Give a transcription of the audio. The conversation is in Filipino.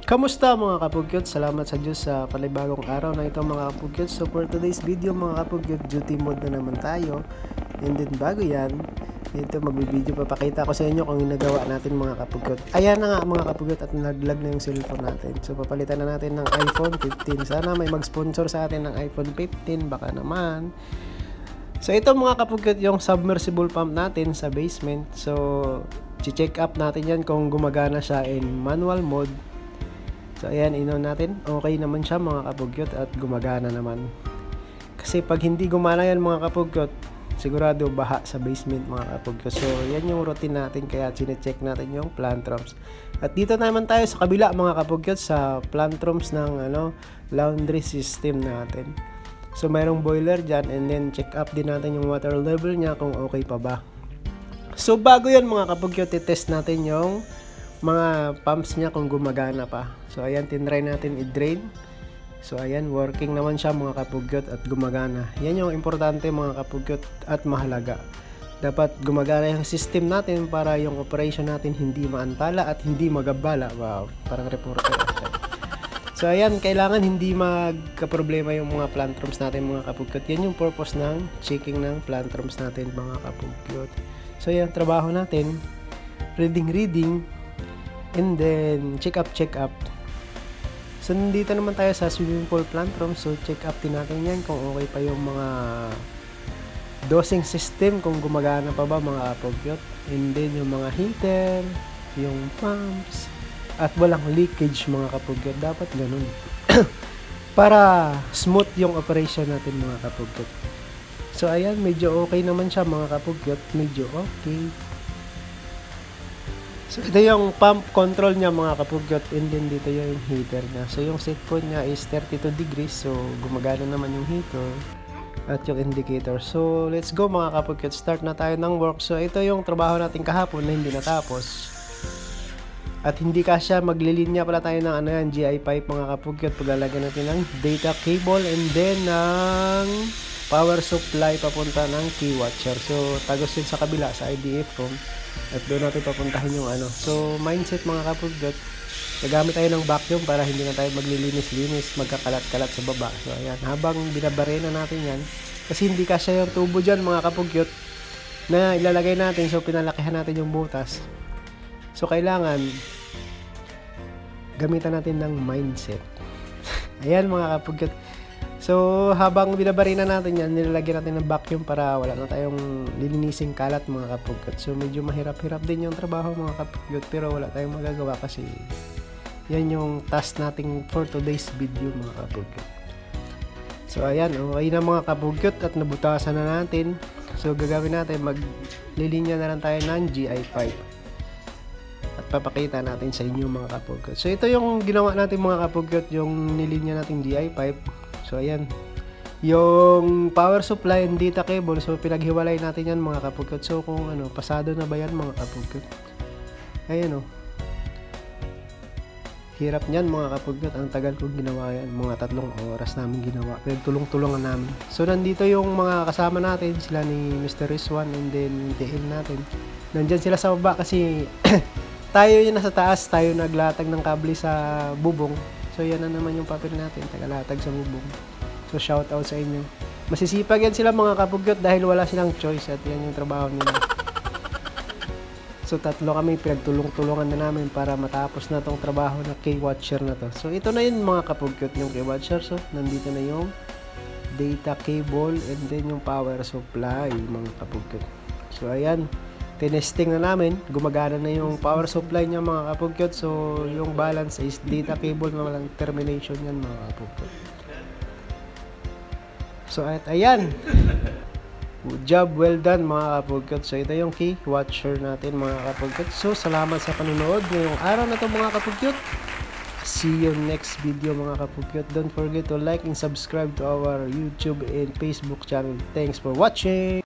Kamusta mga kapugyot? Salamat sa Diyos sa panibagong araw na ito mga kapugyot. So for today's video mga kapugyot, duty mode na naman tayo. And then bago yan, ito magbibideo papakita ko sa inyo kung ginagawa natin mga kapugyot. Ayan na nga mga kapugyot at naglag na yung cellphone natin. So papalitan na natin ng iPhone 15. Sana may mag-sponsor sa atin ng iPhone 15, baka naman. So ito mga kapugyot yung submersible pump natin sa basement. So check up natin yan kung gumagana siya in manual mode. So ayan, inon natin. Okay naman siya mga kapugyot at gumagana naman. Kasi pag hindi gumana yan mga kapugyot, sigurado baha sa basement mga kapugyot. So yan yung routine natin, kaya chinecheck natin yung plant rooms. At dito naman tayo sa kabila mga kapugyot, sa plant rooms ng laundry system natin. So mayroong boiler dyan, and then check up din natin yung water level niya kung okay pa ba. So bago yan mga kapugyot, i-test natin yung mga pumps niya kung gumagana pa. So ayan, tinry natin i-drain. So ayan, working naman siya mga kapugyot at gumagana. Yan yung importante mga kapugyot at mahalaga. Dapat gumagana yung system natin para yung operation natin hindi maantala at hindi magabala. Wow, parang reporter. So ayan, kailangan hindi magka-problema yung mga plant rooms natin mga kapugyot. Yan yung purpose ng checking ng plant rooms natin mga kapugyot. So ayan, trabaho natin, reading, and then check up. So nandito naman tayo sa swimming pool plant room. So check up din natin yan kung okay pa yung mga dosing system, kung gumagana pa ba mga kapugyot. And then yung mga heater, yung pumps, at walang leakage mga kapugyot. Dapat ganun para smooth yung operation natin mga kapugyot. So ayan, medyo okay naman siya mga kapugyot. Medyo okay. So ito yung pump control niya mga kapugyot, and then dito yung heater niya. So yung set point niya is 32 degrees, so gumagana naman yung heater at yung indicator. So let's go mga kapugyot, start na tayo ng work. So ito yung trabaho natin kahapon na hindi natapos. At hindi kasya, maglilinya pala tayo ng GI pipe mga kapugyot. Paglalagyan natin ng data cable and then ng power supply papunta ng key watcher. So tagos din sa kabila sa IDF room. At doon natin papuntahin yung So mindset mga kapugyot, gagamit tayo ng vacuum para hindi na tayo maglilinis-linis, magkakalat-kalat sa baba. So ayan, habang binabarena natin yan, kasi hindi kasya yung tubo dyan mga kapugyot na ilalagay natin. So pinalakihan natin yung butas. So kailangan gamitan natin ng mindset. Ayan mga kapugyot. So habang binabarina natin yan, nilalagyan natin ng vacuum para wala na tayong lilinising kalat mga kapugyot. So medyo mahirap-hirap din yung trabaho mga kapugyot, pero wala tayong magagawa kasi yan yung task natin for today's video mga kapugyot. So ayan, okay na mga kapugyot at nabutasan na natin. So gagawin natin, maglilinya na lang tayo ng GI pipe at papakita natin sa inyo mga kapugyot. So ito yung ginawa natin mga kapugyot, yung nilinya nating GI pipe. So ayan, yung power supply and data cable, so pinaghiwalay natin yan mga kapugyot. So kung pasado na ba yan mga kapugyot. Ayan hirap niyan mga kapugyot, ang tagal kong ginawa yan, mga 3 oras namin ginawa, tulong-tulungan namin. So nandito yung mga kasama natin, sila ni Mr. Rizwan and then DL natin. Nandyan sila sa baba kasi tayo yung nasa taas, tayo naglatag ng kable sa bubong. So yan na naman yung papel natin, tagalatag sa bubong. So shout out sa inyo. Masisipag yan sila mga kapugyot dahil wala silang choice at yan yung trabaho nila. So 3 kami, pinagtulong-tulungan na namin para matapos na tong trabaho na key-watcher na to. So ito na yun mga kapugyot, yung key-watcher. So nandito na yung data cable and then yung power supply mga kapugyot. So ayan, tinesting na namin, gumagana na yung power supply niya mga kapugyot. So yung balance is data cable na walang termination yan mga kapugyot. So at ayan, good job, well done mga kapugyot. So ito yung key watcher natin mga kapugyot. So salamat sa panonood ngayong araw na to mga kapugyot. See you next video mga kapugyot. Don't forget to like and subscribe to our YouTube and Facebook channel. Thanks for watching.